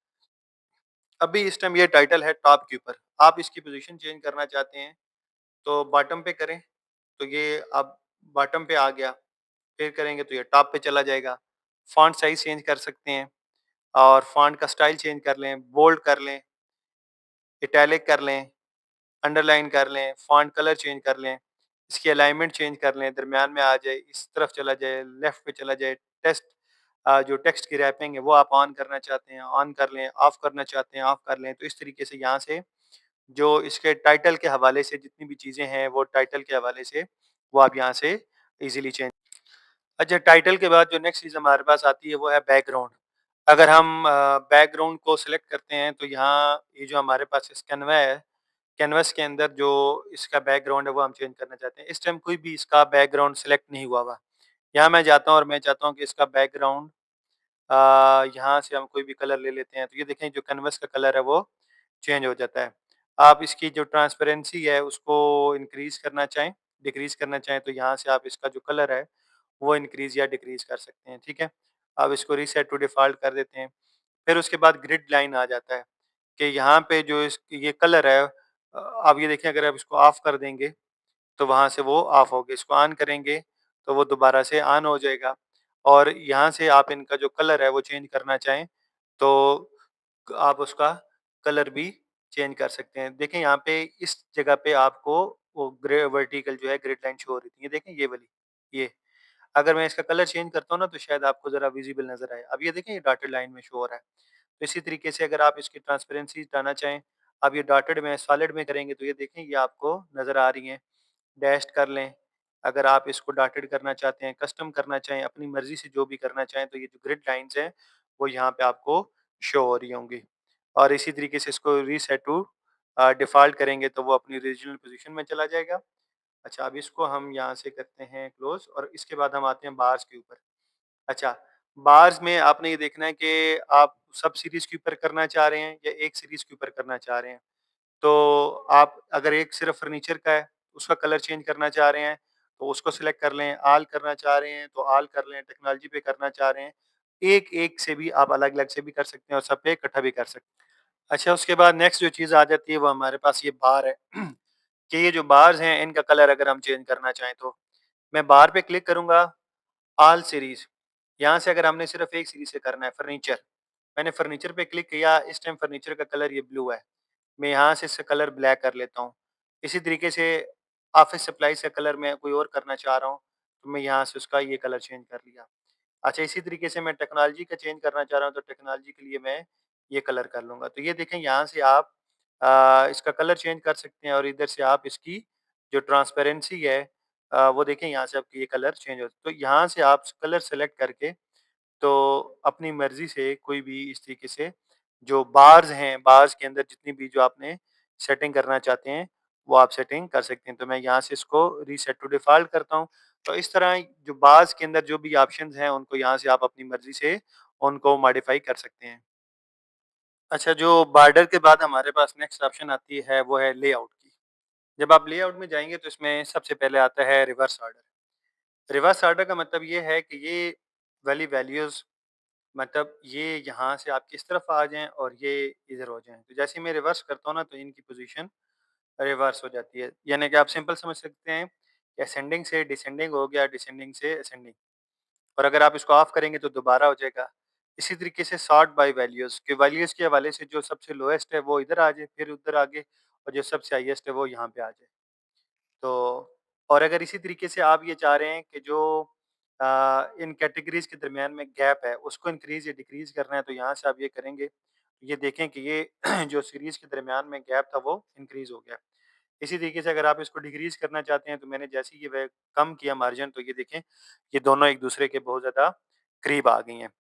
अभी इस टाइम ये टाइटल है टॉप के ऊपर, आप इसकी पोज़ीशन चेंज करना चाहते हैं तो बॉटम पे करें, तो ये अब बॉटम पे आ गया। फिर करेंगे तो ये टॉप पे चला जाएगा। फ़ॉन्ट साइज़ चेंज कर सकते हैं और फ़ॉन्ट का स्टाइल चेंज कर लें, बोल्ड कर लें, इटैलिक कर लें, अंडरलाइन कर लें, फ़ॉन्ट कलर चेंज कर लें, इसकी अलाइनमेंट चेंज कर लें, दरमियान में आ जाए, इस तरफ चला जाए, लेफ्ट पे चला जाए, जो टेक्स्ट की रैपिंग है वो आप ऑन करना चाहते हैं, ऑन कर लें, ऑफ करना चाहते हैं, ऑफ कर लें। तो इस तरीके से यहाँ से जो इसके टाइटल के हवाले से जितनी भी चीज़ें हैं, वो टाइटल के हवाले से वो आप यहाँ से ईज़िली चेंज। अच्छा टाइटल के बाद जो नेक्स्ट चीज़ हमारे पास आती है वो है बैकग्राउंड। अगर हम बैकग्राउंड को सिलेक्ट करते हैं तो यहाँ ये जो हमारे पास इस कैनवा है, कैनवास के अंदर जो इसका बैकग्राउंड है वो हम चेंज करना चाहते हैं। इस टाइम कोई भी इसका बैकग्राउंड सिलेक्ट नहीं हुआ हुआ। यहाँ मैं जाता हूँ और मैं चाहता हूँ कि इसका बैकग्राउंड यहाँ से हम कोई भी कलर ले लेते हैं। तो ये देखें जो कैनवास का कलर है वो चेंज हो जाता है। आप इसकी जो ट्रांसपेरेंसी है उसको इंक्रीज़ करना चाहें, डिक्रीज़ करना चाहें तो यहाँ से आप इसका जो कलर है वो इंक्रीज़ या डिक्रीज़ कर सकते हैं, ठीक है? अब इसको रीसेट टू डिफ़ॉल्ट कर देते हैं। फिर उसके बाद ग्रिड लाइन आ जाता है कि यहाँ पे जो इस ये कलर है आप ये देखें अगर आप इसको ऑफ कर देंगे तो वहाँ से वो ऑफ हो गया। इसको ऑन करेंगे तो वो दोबारा से ऑन हो जाएगा और यहाँ से आप इनका जो कलर है वो चेंज करना चाहें तो आप उसका कलर भी चेंज कर सकते हैं। देखें यहाँ पे इस जगह पे आपको वो वर्टिकल जो है ग्रिड लाइन शो हो रही थी। ये देखें ये वाली, ये। अगर मैं इसका कलर चेंज करता हूँ ना तो शायद आपको ज़रा विज़िबल नज़र आए। अब ये देखें ये डॉटेड लाइन में शो हो रहा है। तो इसी तरीके से अगर आप इसकी ट्रांसपेरेंसी हटाना चाहें, आप ये डॉटेड में सॉलिड में करेंगे तो ये देखें ये आपको नज़र आ रही हैं। डैश्ड कर लें, अगर आप इसको डॉटेड करना चाहते हैं, कस्टम करना चाहें, अपनी मर्ज़ी से जो भी करना चाहें तो ये जो ग्रिड लाइन्स हैं, वो यहाँ पे आपको शो हो रही होंगी। और इसी तरीके से इसको रीसेट टू डिफ़ॉल्ट करेंगे तो वो अपनी ओरिजिनल पोज़ीशन में चला जाएगा। अच्छा अब इसको हम यहाँ से करते हैं क्लोज़ और इसके बाद हम आते हैं बार्स के ऊपर। अच्छा, बार्स में आपने ये देखना है कि आप सब सीरीज़ के ऊपर करना चाह रहे हैं या एक सीरीज़ के ऊपर करना चाह रहे हैं। तो आप अगर एक सिर्फ़ फर्नीचर का है, उसका कलर चेंज करना चाह रहे हैं, तो उसको सिलेक्ट कर लें, ऑल करना चाह रहे हैं, तो ऑल कर लें, टेक्नोलॉजी पे करना चाह रहे हैं, एक-एक से भी आप अलग-अलग से भी कर सकते हैं और सब पे इकट्ठा भी कर सकते हैं। अच्छा उसके बाद नेक्स्ट जो चीज़ आ जाती है वो हमारे पास ये बार है, कि ये जो बार्स हैं इनका कलर अगर हम चेंज करना चाहें तो, मैं बार पे क्लिक करूँगा ऑल सीरीज़। यहाँ से अगर हमने सिर्फ़ एक सीरीज़ से करना है फर्नीचर, मैंने फर्नीचर पे क्लिक किया, इस टाइम फर्नीचर का कलर ये ब्लू है। मैं यहाँ से इसका कलर ब्लैक कर लेता हूँ। इसी तरीके से ऑफ़िस सप्लाइज़ का कलर मैं कोई और करना चाह रहा हूँ, तो मैं यहाँ से उसका ये कलर चेंज कर लिया। अच्छा इसी तरीके से मैं टेक्नोलॉजी का चेंज करना चाह रहा हूँ, तो टेक्नोलॉजी के लिए मैं ये कलर कर लूँगा। तो ये देखें यहाँ से आप इसका कलर चेंज कर सकते हैं और इधर से आप इसकी जो ट्रांसपेरेंसी है वो देखें यहाँ से आपकी ये कलर चेंज हो तो यहाँ से आप कलर सेलेक्ट करके तो अपनी मर्ज़ी से कोई भी इस तरीके से जो बार्स हैं, बार्स के अंदर जितनी भी जो आपने सेटिंग करना चाहते हैं, वो आप सेटिंग कर सकते हैं। तो मैं यहाँ से इसको रीसेट टू डिफ़ॉल्ट करता हूँ। तो इस तरह जो बाज़ के अंदर जो भी ऑप्शंस हैं, उनको यहाँ से आप अपनी मर्ज़ी से उनको मॉडिफ़ाई कर सकते हैं। अच्छा, जो बॉर्डर के बाद हमारे पास नेक्स्ट ऑप्शन आती है, वो है लेआउट की। जब आप लेआउट में जाएँगे तो इसमें सबसे पहले आता है रिवर्स ऑर्डर। रिवर्स ऑर्डर का मतलब ये है कि ये वाली वैल्यूज़ मतलब ये यहाँ से आपकी इस तरफ आ जाएँ और ये इधर हो जाएँ। तो जैसे ही मैं रिवर्स करता हूँ ना, तो इनकी पोज़ीशन रिवर्स हो जाती है। यानी कि आप सिंपल समझ सकते हैं कि असेंडिंग से डिसेंडिंग हो गया, डिसेंडिंग से असेंडिंग। और अगर आप इसको ऑफ करेंगे तो दोबारा हो जाएगा। इसी तरीके से सॉर्ट बाय वैल्यूज़ के वैल्यूज़ के हवाले से जो सबसे लोएस्ट है वो इधर आ जाए, फिर उधर आगे, और जो सबसे हाईएस्ट है वो यहाँ पे आ जाए। तो और अगर इसी तरीके से आप ये चाह रहे हैं कि जो इन कैटेगरीज़ के दरमियान में गैप है, उसको इंक्रीज़ या डिक्रीज़ करना है, तो यहाँ से आप ये करेंगे। ये देखें कि ये जो सीरीज़ के दरमियान में गैप था वो इंक्रीज़ हो गया। इसी तरीके से अगर आप इसको डिक्रीज़ करना चाहते हैं, तो मैंने जैसे ही ये कम किया मार्जिन, तो ये देखें, ये दोनों एक दूसरे के बहुत ज़्यादा करीब आ गई हैं।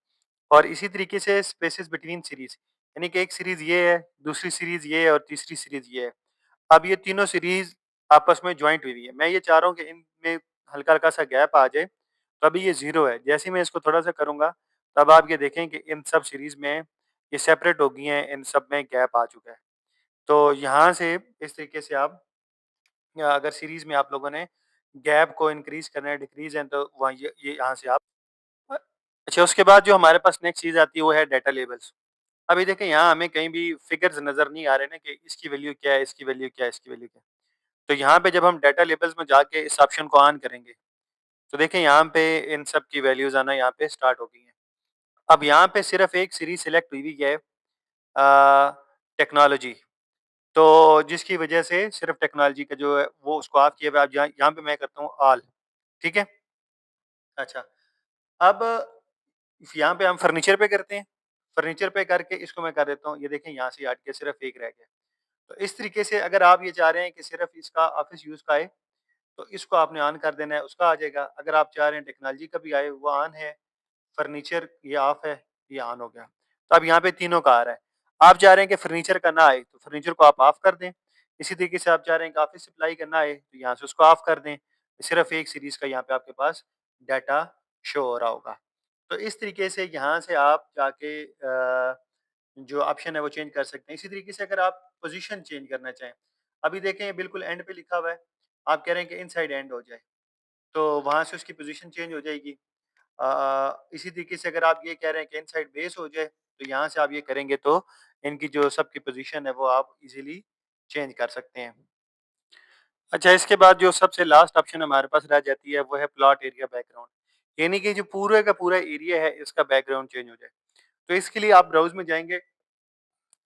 और इसी तरीके से स्पेसेस बिटवीन सीरीज़, यानी कि एक सीरीज़ ये है, दूसरी सीरीज़ ये है और तीसरी सीरीज़ ये है। अब ये तीनों सीरीज़ आपस में जॉइंट हुई हुई है। मैं ये चाह रहा हूँ कि इनमें हल्का-हल्का सा गैप आ जाए, तो अभी ये 0 है। जैसे ही मैं इसको थोड़ा-सा करूँगा, तब आप ये देखें कि इन सब सीरीज़ में ये सेपरेट हो गई हैं, इन सब में गैप आ चुका है। तो यहाँ से इस तरीके से आप, या अगर सीरीज़ में आप लोगों ने गैप को इंक्रीज़ करना है, डिक्रीज़ है, तो वहाँ ये यहाँ से आप अ, अच्छा, उसके बाद जो हमारे पास नेक्स्ट चीज़ आती है, वो है डेटा लेबल्स। अभी देखें, यहाँ हमें कहीं भी फिगर्स नज़र नहीं आ रहे ना कि इसकी वैल्यू क्या है, इसकी वैल्यू क्या है, इसकी वैल्यू क्या है। तो यहाँ पे जब हम डाटा लेबल्स में जाके इस ऑप्शन को ऑन करेंगे, तो देखें यहाँ पे इन सब की वैल्यूज़ आना यहाँ पे स्टार्ट हो गई हैं। अब यहाँ पे सिर्फ़ एक सीरीज़ सिलेक्ट हुई हुई है, टेक्नोलॉजी, तो जिसकी वजह से सिर्फ़ टेक्नोलॉजी का जो है वो उसको ऑफ किया हुआ है। अब यहाँ यहाँ पे मैं करता हूँ ऑल, ठीक है? अच्छा, अब यहाँ पे हम फर्नीचर पे करते हैं। फर्नीचर पे करके इसको मैं कर देता हूँ, ये देखें यहाँ से हट के सिर्फ़ एक रह गया। तो इस तरीके से अगर आप ये चाह रहे हैं कि सिर्फ़ इसका ऑफ़िस यूज़ का आए, तो इसको आपने ऑन कर देना है, उसका आ जाएगा। अगर आप चाह रहे हैं टेक्नोलॉजी का भी आए, वो ऑन है, फर्नीचर ये ऑफ है, ये ऑन हो गया। तो अब यहाँ पे तीनों का आ रहा है। आप चाह रहे हैं कि फर्नीचर का ना आए, तो फर्नीचर को आप ऑफ कर दें। इसी तरीके से आप चाह रहे हैं कि ऑफ़िस सप्लाई का ना आए, तो यहाँ से उसको ऑफ कर दें। सिर्फ़ एक सीरीज़ का यहाँ पे आपके पास डाटा शो हो रहा होगा। तो इस तरीके से यहाँ से आप जाके जो ऑप्शन है वो चेंज कर सकते हैं। इसी तरीके से अगर आप पोज़ीशन चेंज करना चाहें, अभी देखें बिल्कुल एंड पे लिखा हुआ है, आप कह रहे हैं कि इनसाइड एंड हो जाए, तो वहाँ से उसकी पोज़ीशन चेंज हो जाएगी। इसी तरीके से अगर आप ये कह रहे हैं कि इनसाइड बेस हो जाए, तो यहाँ से आप ये करेंगे तो इनकी जो सबकी पोज़ीशन है वो आप इज़िली चेंज कर सकते हैं। अच्छा, इसके बाद जो सबसे लास्ट ऑप्शन हमारे पास रह जाती है, वो है प्लॉट एरिया बैकग्राउंड। यानी कि जो पूरे का पूरा एरिया है, इसका बैकग्राउंड चेंज हो जाए। तो इसके लिए आप ब्राउज़ में जाएँगे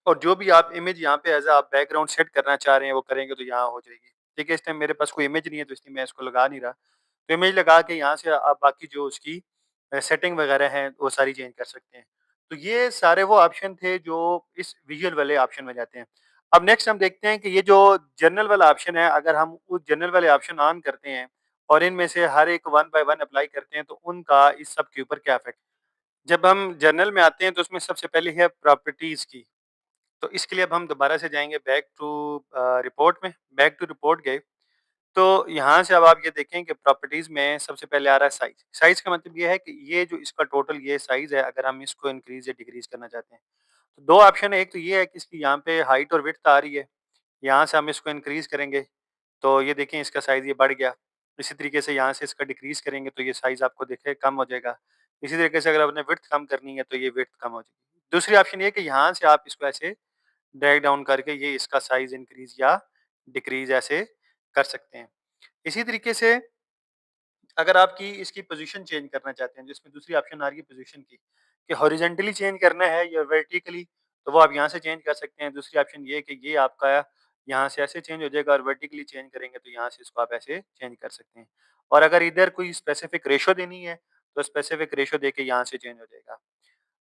और जो भी आप इमेज यहाँ पे एज़ आप बैकग्राउंड सेट करना चाह रहे हैं, वो करेंगे तो यहाँ हो जाएगी। ठीक है, इस टाइम मेरे पास कोई इमेज नहीं है, तो इसलिए मैं इसको लगा नहीं रहा। तो इमेज लगा के यहाँ से आप बाकी जो उसकी सेटिंग वगैरह हैं, वो सारी चेंज कर सकते हैं। तो ये सारे वो ऑप्शन थे जो इस विजुअल वाले ऑप्शन में जाते हैं। अब नेक्स्ट हम देखते हैं कि ये जो जनरल वाला ऑप्शन है, अगर हम उस जनरल वाले ऑप्शन ऑन करते हैं और इनमें से हर एक वन बाय वन अप्लाई करते हैं, तो उनका इस सब के ऊपर क्या इफ़ेक्ट। जब हम जनरल में आते हैं, तो उसमें सबसे पहले है प्रॉपर्टीज़ की। तो इसके लिए अब हम दोबारा से जाएँगे बैक टू रिपोर्ट में, बैक टू रिपोर्ट गए, तो यहाँ से अब आप ये देखें कि प्रॉपर्टीज़ में सबसे पहले आ रहा है साइज़। साइज़ का मतलब ये है कि ये जो इसका टोटल ये साइज़ है, अगर हम इसको इंक्रीज़ या डिक्रीज़ करना चाहते हैं। तो 2 ऑप्शन है, एक तो ये है कि इसकी यहाँ पे हाइट और विड्थ आ रही है, यहाँ से हम इसको इंक्रीज़ करेंगे, तो ये देखें इसका साइज़ ये बढ़ गया। इसी तरीके से यहाँ से इसका डिक्रीज़ करेंगे, तो ये साइज़ आपको देखें कम हो जाएगा। इसी तरीके से अगर आपने विड्थ कम करनी है, तो ये विड्थ कम हो जाएगी। दूसरी ऑप्शन ये है कि यहाँ से आप इसको ऐसे ड्रैग डाउन करके ये इसका साइज़ इंक्रीज़ या डिक्रीज़ ऐसे कर सकते हैं। इसी तरीके से अगर आपकी इसकी पोज़ीशन चेंज करना चाहते हैं, जिसमें दूसरी ऑप्शन आ रही है पोज़ीशन की, कि हॉरिज़ॉन्टली चेंज करना है या वर्टिकली, तो वो आप यहाँ से चेंज कर सकते हैं। दूसरी ऑप्शन ये है कि ये आपका यहाँ से ऐसे चेंज हो जाएगा और वर्टिकली चेंज करेंगे, तो यहाँ से इसको आप ऐसे चेंज कर सकते हैं। और अगर इधर कोई स्पेसिफ़िक रेशो देनी है, तो स्पेसिफ़िक रेशो देके यहाँ से चेंज हो जाएगा।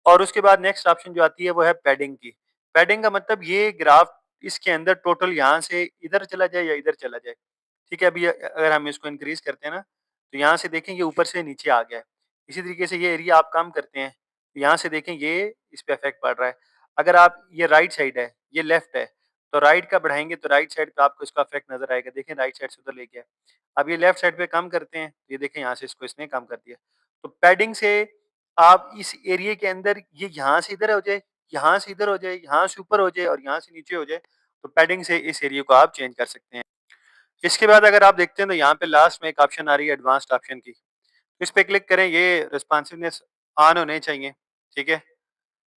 और उसके बाद नेक्स्ट ऑप्शन जो आती है, वो है पैडिंग की। पैडिंग का मतलब ये ग्राफ इसके अंदर टोटल यहाँ से इधर चला जाए या इधर चला जाए। ठीक है, अभी अगर हम इसको इंक्रीज़ करते हैं ना, तो यहाँ से देखें ये ऊपर से नीचे आ गया है। इसी तरीके से ये एरिया आप कम करते हैं, तो यहाँ से देखें ये इस पे इफ़ेक्ट पड़ रहा है। अगर आप ये राइट साइड है, ये लेफ्ट है, तो राइट का बढ़ाएँगे तो राइट साइड पे आपको इसका इफ़ेक्ट नज़र आएगा। देखिए राइट साइड से उधर ले गया। अब ये लेफ्ट साइड पे कम करते हैं, ये देखें यहाँ से इसको इसने कम कर दिया। तो पैडिंग से आप इस एरिया के अंदर ये यहाँ से इधर हो जाए, यहाँ से इधर हो जाए, यहाँ से ऊपर हो जाए और यहाँ से नीचे हो जाए, तो पैडिंग से इस एरिया को आप चेंज कर सकते हैं। इसके बाद अगर आप देखते हैं तो यहाँ पे लास्ट में एक ऑप्शन आ रही है एडवांस्ड ऑप्शन की। इस पे क्लिक करें, ये रिस्पॉन्सिवनेस ऑन होने चाहिए, ठीक है?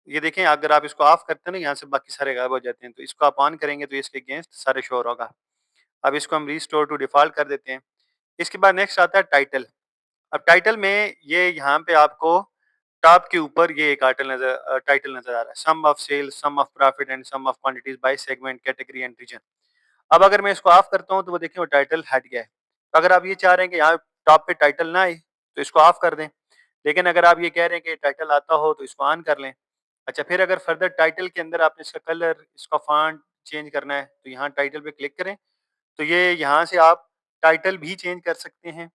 ये देखें अगर आप इसको ऑफ करते हैं ना यहाँ से बाकी सारे गायब हो जाते हैं, तो इसको आप ऑन करेंगे तो इसके अगेंस्ट सारे शो होगा। अब इसको हम रिस्टोर टू डिफ़ॉल्ट कर देते हैं। इसके बाद नेक्स्ट आता है टाइटल। अब टाइटल में ये यहाँ पे आपको टॉप के ऊपर ये एक टाइटल नज़र आ रहा है। Sum of sales, sum of profit and sum of quantities by segment, category and region. अब अगर मैं इसको ऑफ करता हूँ तो वो देखिए वो टाइटल हट गया है। तो अगर आप ये चाह रहे हैं कि यहाँ टॉप पे टाइटल ना आए, तो इसको ऑफ कर दें। लेकिन अगर आप ये कह रहे हैं कि टाइटल आता हो तो इसको ऑन कर लें। अच्छा, फिर अगर फर्दर टाइटल के अंदर आपने इसका कलर, इसका फ़ॉन्ट चेंज करना है, तो यहाँ टाइटल पे क्लिक करें। तो ये यहाँ से आप टाइटल भी चेंज कर सकते हैं।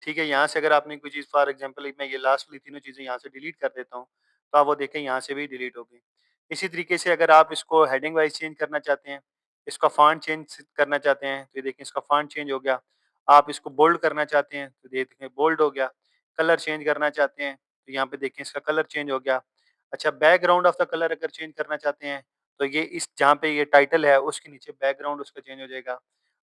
ठीक है, यहाँ से अगर आपने कोई चीज़ फॉर एग्ज़ाम्पल मैं ये लास्ट वाली तीनों चीज़ें यहाँ से डिलीट कर देता हूँ, तो आप वो देखें यहाँ से भी डिलीट हो गई। इसी तरीके से अगर आप इसको हेडिंग वाइज़ चेंज करना चाहते हैं, इसका फ़ॉन्ट चेंज करना चाहते हैं, तो ये देखें इसका फ़ॉन्ट चेंज हो गया। आप इसको बोल्ड करना चाहते हैं, तो ये देखें बोल्ड हो गया। कलर चेंज करना चाहते हैं, तो यहाँ पे देखें इसका कलर चेंज हो गया। अच्छा, बैकग्राउंड ऑफ द कलर अगर चेंज करना चाहते हैं, तो ये इस जहाँ पे ये टाइटल है उसके नीचे बैकग्राउंड उसका चेंज हो जाएगा।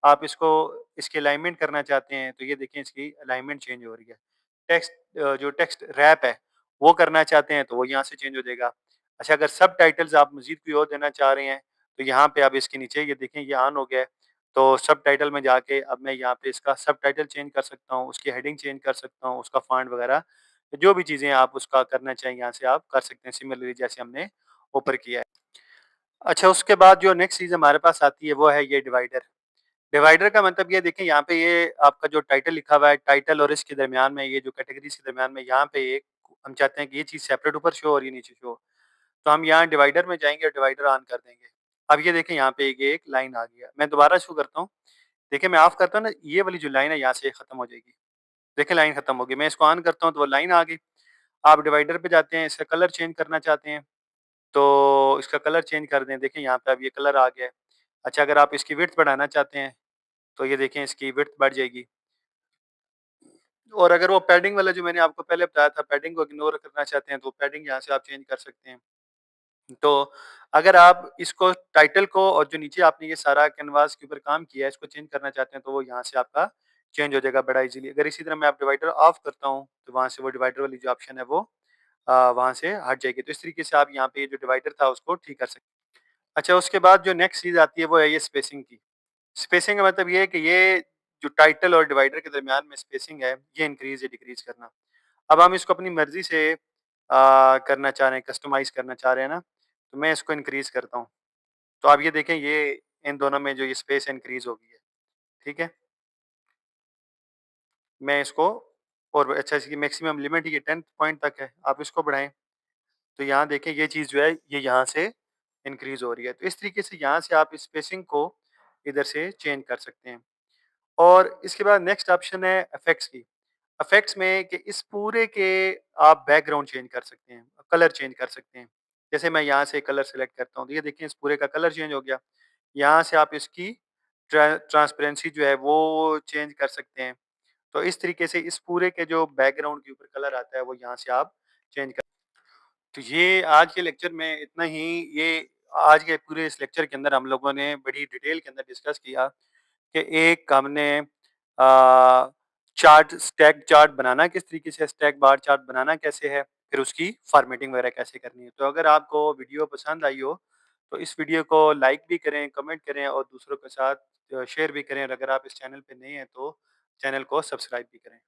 आप इसको इसकी अलाइनमेंट करना चाहते हैं, तो ये देखें इसकी अलाइनमेंट चेंज हो रही है। जो टेक्स्ट रैप है, वो करना चाहते हैं, तो वो यहाँ से चेंज हो जाएगा। अच्छा, अगर सबटाइटल्स आप मज़ीद कोई और देना चाह रहे हैं, तो यहाँ पे आप इसके नीचे ये देखें ये ऑन हो गया है। तो सबटाइटल में जाके अब मैं यहाँ पे इसका सबटाइटल चेंज कर सकता हूँ, उसकी हेडिंग चेंज कर सकता हूँ, उसका फ़ॉन्ट वगैरह, जो भी चीज़ें आप उसका करना चाहें यहाँ से आप कर सकते हैं, सिमिलरली जैसे हमने ऊपर किया है। अच्छा, उसके बाद जो नेक्स्ट चीज़ हमारे पास आती है वो है ये डिवाइडर। डिवाइडर का मतलब ये देखें यहाँ पे ये आपका जो टाइटल लिखा हुआ है, टाइटल और इसके दरमियान में ये जो कैटेगरीज़ के दरमियान में यहाँ पे एक हम चाहते हैं कि ये चीज़ सेपरेट ऊपर शो हो और ये नीचे शो हो। तो हम यहाँ डिवाइडर में जाएँगे और डिवाइडर ऑन कर देंगे। अब ये देखें यहाँ पे ये एक लाइन आ गया। मैं दोबारा शुरू करता हूँ। देखिए मैं ऑफ करता हूँ ना, ये वाली जो लाइन है यहाँ से खत्म हो जाएगी। देखिए लाइन खत्म हो गई। मैं इसको ऑन करता हूँ तो वो लाइन आ गई। आप डिवाइडर पे जाते हैं, इसका कलर चेंज करना चाहते हैं, तो इसका कलर चेंज कर दें। देखिए यहाँ पे अब ये कलर आ गया है। अच्छा, अगर आप इसकी विड्थ बढ़ाना चाहते हैं, तो ये देखें इसकी विड्थ बढ़ जाएगी। और अगर वो पैडिंग वाला जो मैंने आपको पहले बताया था, पैडिंग को इग्नोर करना चाहते हैं, तो पैडिंग यहाँ से आप चेंज कर सकते हैं। तो अगर आप इसको टाइटल को और जो नीचे आपने ये सारा कैनवास के ऊपर काम किया है, इसको चेंज करना चाहते हैं, तो वो यहाँ से आपका चेंज हो जाएगा बड़ा ईज़िली। अगर इसी तरह मैं आप डिवाइडर ऑफ करता हूँ, तो वहाँ से वो डिवाइडर वाली जो ऑप्शन है वो वहाँ से हट जाएगी। तो इस तरीके से आप यहाँ पे ये जो डिवाइडर था उसको ठीक कर सकते हैं। अच्छा, उसके बाद जो नेक्स्ट चीज़ आती है वो है ये स्पेसिंग की। स्पेसिंग का मतलब ये है कि ये जो टाइटल और डिवाइडर के दरमियान में स्पेसिंग है, ये इंक्रीज़ या डिक्रीज़ करना। अब हम इसको अपनी मर्ज़ी से करना चाह रहे हैं, कस्टमाइज़ करना चाह रहे हैं ना, तो मैं इसको इंक्रीज़ करता हूँ। तो आप ये देखें ये इन दोनों में जो ये स्पेस इंक्रीज़ हो गई है, ठीक है? मैं इसको और अच्छा इसकी मैक्सिमम लिमिट ये 10 पॉइंट तक है, आप इसको बढ़ाएँ, तो यहाँ देखें ये चीज़ जो है ये यहाँ से इंक्रीज़ हो रही है। तो इस तरीके से यहाँ से आप स्पेसिंग को इधर से चेंज कर सकते हैं। और इसके बाद नेक्स्ट ऑप्शन है इफ़ेक्ट्स की। इफ़ेक्ट्स में कि इस पूरे के आप बैकग्राउंड चेंज कर सकते हैं, कलर चेंज कर सकते हैं। जैसे मैं यहाँ से कलर सेलेक्ट करता हूँ, तो ये देखिए इस पूरे का कलर चेंज हो गया। यहाँ से आप इसकी ट्रांसपेरेंसी जो है वो चेंज कर सकते हैं। तो इस तरीके से इस पूरे के जो बैकग्राउंड के ऊपर कलर आता है वो यहाँ से आप चेंज कर। तो ये आज के लेक्चर में इतना ही। ये आज के पूरे इस लेक्चर के अंदर हम लोगों ने बड़ी डिटेल के अंदर डिस्कस किया कि एक हमने चार्ट स्टैक चार्ट बनाना किस तरीके से, स्टैक बार चार्ट बनाना कैसे है, फिर उसकी फॉर्मेटिंग वगैरह कैसे करनी है। तो अगर आपको वीडियो पसंद आई हो, तो इस वीडियो को लाइक भी करें, कमेंट करें और दूसरों के साथ शेयर भी करें और अगर आप इस चैनल पे नए हैं तो चैनल को सब्सक्राइब भी करें।